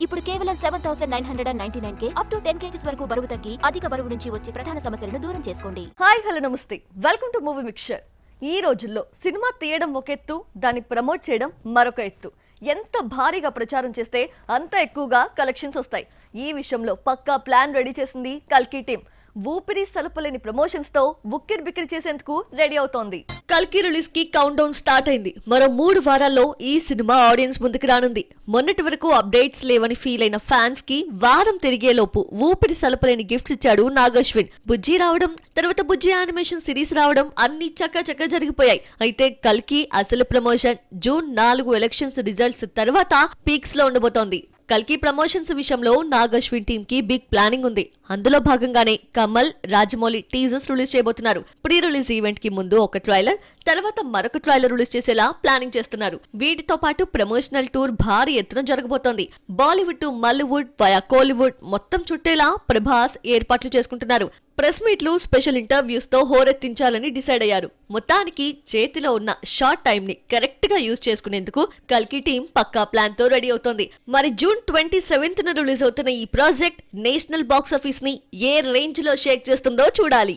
ఇప్పుడు కేవలం 7,999 up to 10 kgs వరకు బరువు తగ్గి అధిక బరువు నుంచి వచ్చే ప్రధాన సమస్యలను దూరం చేసుకోండి. హాయ్ హలో నమస్తే, వెల్కమ్ టు మూవీ మిక్చర్. ఈ రోజుల్లో సినిమా తీయడం ఒక ఎత్తు, దాన్ని ప్రమోట్ చేయడం మరొక ఎత్తు. ఎంత భారీగా ప్రచారం చేస్తే అంత ఎక్కువగా కలెక్షన్స్ వస్తాయి. ఈ విషయంలో పక్కా ప్లాన్ రెడీ చేసింది కల్కి టీం. ఊపిరి సలపలేని ప్రమోషన్స్ తో ఉక్కిరి బిక్కిరి చేసేందుకు రెడీ అవుతోంది. కల్కి రిలీజ్ కి కౌంట్ డౌన్ స్టార్ట్ అయింది. మరో 3 వారాల్లో ఈ సినిమా ఆడియన్స్ ముందుకు రానుంది. మొన్నటి వరకు అప్డేట్స్ లేవని ఫీల్ అయిన ఫ్యాన్స్ కి వారం తిరిగేలోపు ఊపిరి సలపలేని గిఫ్ట్స్ ఇచ్చాడు నాగశ్విన్. బుజ్జి రావడం, తర్వాత బుజ్జి యానిమేషన్ సిరీస్ రావడం అన్ని చక్కచక్క జరిగిపోయాయి. అయితే కల్కి అసలు ప్రమోషన్ జూన్ 4 ఎలక్షన్స్ రిజల్ట్స్ తర్వాత పీక్స్ లో ఉండబోతోంది. కల్కి ప్రమోషన్స్ విషయంలో నాగశ్విన్ టీమ్ కి బిగ్ ప్లానింగ్ ఉంది. అందులో భాగంగానే కమల్, రాజమౌళి టీజర్స్ రిలీజ్ చేయబోతున్నారు. ప్రీ రిలీజ్ ఈవెంట్ కి ముందు ఒక ట్రైలర్, తర్వాత మరొక ట్రైలర్ రిలీజ్ చేసేలా ప్లానింగ్ చేస్తున్నారు. వీటితో పాటు ప్రమోషనల్ టూర్ భారీ ఎత్తున జరగబోతోంది. బాలీవుడ్ టు మల్లీవుడ్ వయా కోలీవుడ్ మొత్తం చుట్టేలా ప్రభాస్ ఏర్పాట్లు చేసుకుంటున్నారు. ప్రెస్ మీట్లు, స్పెషల్ ఇంటర్వ్యూస్ తో హోరెత్తించాలని డిసైడ్ అయ్యారు. మొత్తానికి చేతిలో ఉన్న షార్ట్ టైం ని కరెక్ట్ గా యూజ్ చేసుకునేందుకు కల్కి టీం పక్కా ప్లాన్ తో రెడీ అవుతోంది. మరి జూన్ 27న రిలీజ్ అవుతున్న ఈ ప్రాజెక్ట్ నేషనల్ బాక్స్ ఆఫీస్ ని ఏ రేంజ్ లో షేక్ చేస్తుందో చూడాలి.